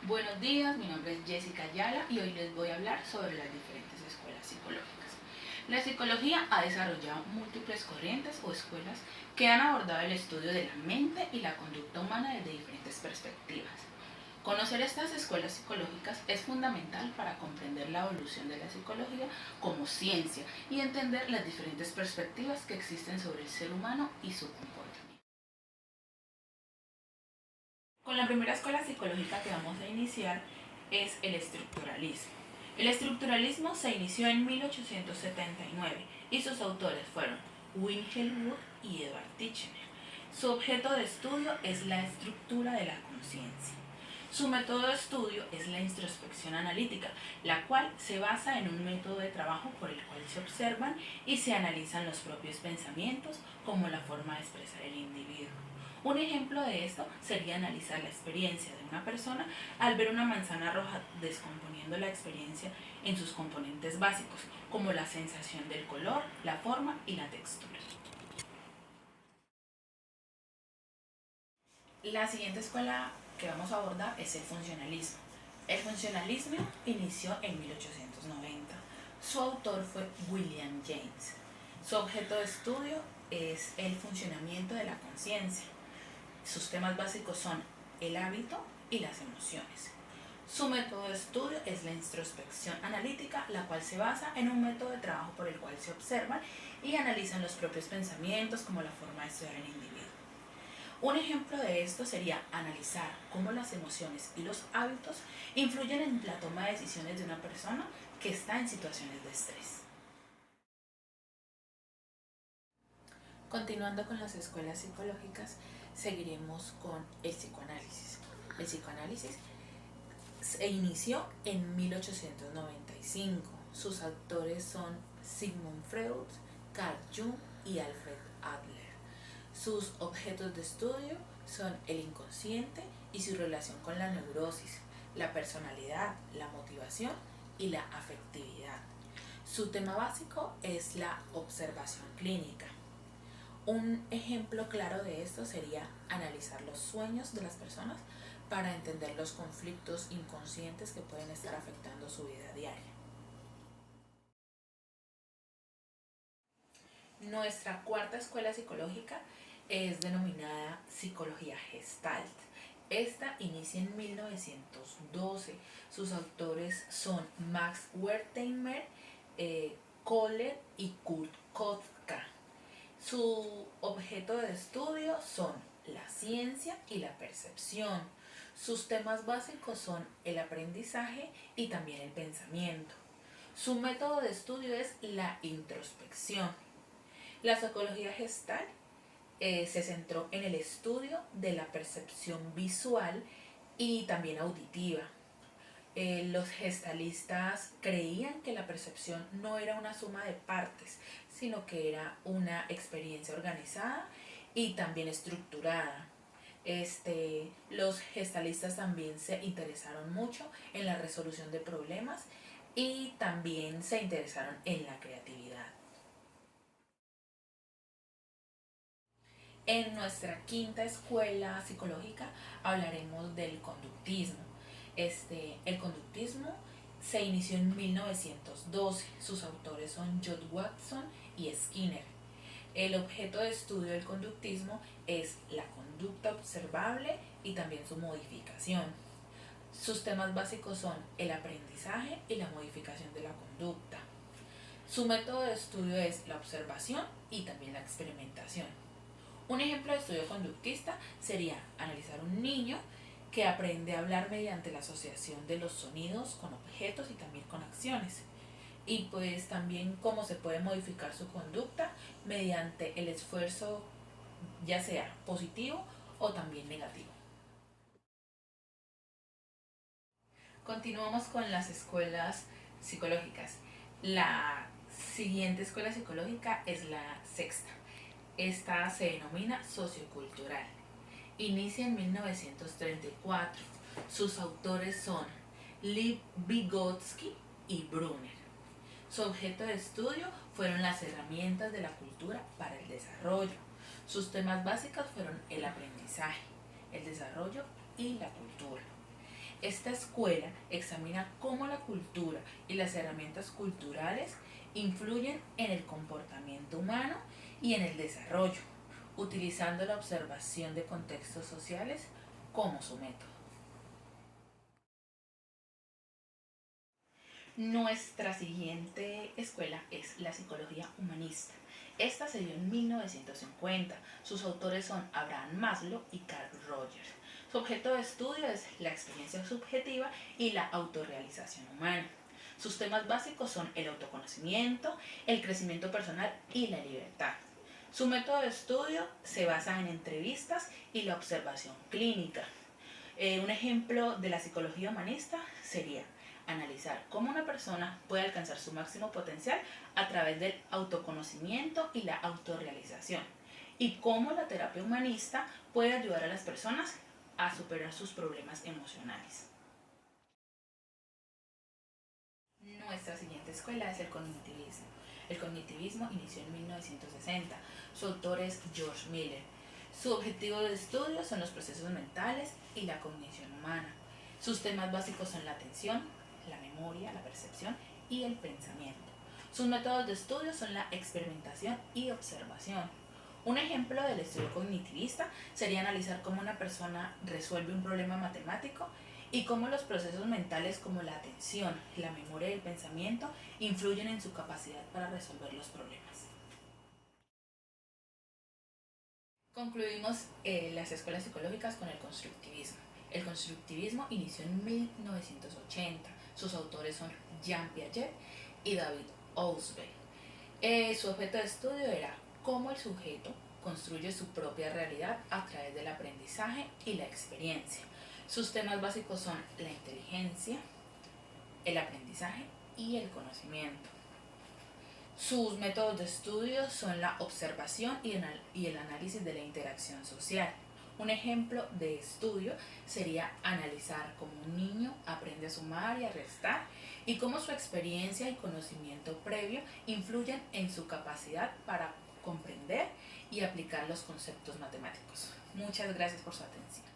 Buenos días, mi nombre es Jessica Ayala y hoy les voy a hablar sobre las diferentes escuelas psicológicas. La psicología ha desarrollado múltiples corrientes o escuelas que han abordado el estudio de la mente y la conducta humana desde diferentes perspectivas. Conocer estas escuelas psicológicas es fundamental para comprender la evolución de la psicología como ciencia y entender las diferentes perspectivas que existen sobre el ser humano y su comportamiento. Con la primera escuela psicológica que vamos a iniciar es el estructuralismo. El estructuralismo se inició en 1879 y sus autores fueron Wilhelm Wundt y Edward Titchener. Su objeto de estudio es la estructura de la conciencia. Su método de estudio es la introspección analítica, la cual se basa en un método de trabajo por el cual se observan y se analizan los propios pensamientos como la forma de expresar el individuo. Un ejemplo de esto sería analizar la experiencia de una persona al ver una manzana roja, descomponiendo la experiencia en sus componentes básicos, como la sensación del color, la forma y la textura. La siguiente escuela que vamos a abordar es el funcionalismo. El funcionalismo inició en 1890. Su autor fue William James. Su objeto de estudio es el funcionamiento de la conciencia. Sus temas básicos son el hábito y las emociones. Su método de estudio es la introspección analítica, la cual se basa en un método de trabajo por el cual se observan y analizan los propios pensamientos como la forma de estudiar el individuo. Un ejemplo de esto sería analizar cómo las emociones y los hábitos influyen en la toma de decisiones de una persona que está en situaciones de estrés. Continuando con las escuelas psicológicas, seguiremos con el psicoanálisis. El psicoanálisis se inició en 1895. Sus autores son Sigmund Freud, Carl Jung y Alfred Adler. Sus objetos de estudio son el inconsciente y su relación con la neurosis, la personalidad, la motivación y la afectividad. Su tema básico es la observación clínica. Un ejemplo claro de esto sería analizar los sueños de las personas para entender los conflictos inconscientes que pueden estar afectando su vida diaria. Nuestra cuarta escuela psicológica es denominada psicología gestalt. Esta inicia en 1912. Sus autores son Max Wertheimer, Kohler y Kurt Kotka. Su objeto de estudio son la ciencia y la percepción. Sus temas básicos son el aprendizaje y también el pensamiento. Su método de estudio es la introspección. La psicología gestal se centró en el estudio de la percepción visual y también auditiva. Los gestalistas creían que la percepción no era una suma de partes, sino que era una experiencia organizada y también estructurada. Los gestalistas también se interesaron mucho en la resolución de problemas y también se interesaron en la creatividad. En nuestra quinta escuela psicológica hablaremos del conductismo. El conductismo se inició en 1912. Sus autores son John Watson y Skinner. El objeto de estudio del conductismo es la conducta observable y también su modificación. Sus temas básicos son el aprendizaje y la modificación de la conducta. Su método de estudio es la observación y también la experimentación. Un ejemplo de estudio conductista sería analizar un niño que aprende a hablar mediante la asociación de los sonidos con objetos y también con acciones. Y pues también cómo se puede modificar su conducta mediante el esfuerzo, ya sea positivo o también negativo. Continuamos con las escuelas psicológicas. La siguiente escuela psicológica es la sexta. Esta se denomina sociocultural. Inicia en 1934. Sus autores son Lev Vygotsky y Brunner. Su objeto de estudio fueron las herramientas de la cultura para el desarrollo. Sus temas básicos fueron el aprendizaje, el desarrollo y la cultura. Esta escuela examina cómo la cultura y las herramientas culturales influyen en el comportamiento humano y en el desarrollo, utilizando la observación de contextos sociales como su método. Nuestra siguiente escuela es la psicología humanista. Esta se dio en 1950. Sus autores son Abraham Maslow y Carl Rogers. Su objeto de estudio es la experiencia subjetiva y la autorrealización humana. Sus temas básicos son el autoconocimiento, el crecimiento personal y la libertad. Su método de estudio se basa en entrevistas y la observación clínica. Un ejemplo de la psicología humanista sería analizar cómo una persona puede alcanzar su máximo potencial a través del autoconocimiento y la autorrealización, y cómo la terapia humanista puede ayudar a las personas a superar sus problemas emocionales. Nuestra siguiente escuela es el cognitivismo. El cognitivismo inició en 1960. Su autor es George Miller. Su objetivo de estudio son los procesos mentales y la cognición humana. Sus temas básicos son la atención, la memoria, la percepción y el pensamiento. Sus métodos de estudio son la experimentación y observación. Un ejemplo del estudio cognitivista sería analizar cómo una persona resuelve un problema matemático y cómo los procesos mentales como la atención, la memoria y el pensamiento influyen en su capacidad para resolver los problemas. Concluimos las escuelas psicológicas con el constructivismo. El constructivismo inició en 1980. Sus autores son Jean Piaget y David Ausubel. Su objeto de estudio era cómo el sujeto construye su propia realidad a través del aprendizaje y la experiencia. Sus temas básicos son la inteligencia, el aprendizaje y el conocimiento. Sus métodos de estudio son la observación y el análisis de la interacción social. Un ejemplo de estudio sería analizar cómo un niño aprende a sumar y a restar y cómo su experiencia y conocimiento previo influyen en su capacidad para comprender y aplicar los conceptos matemáticos. Muchas gracias por su atención.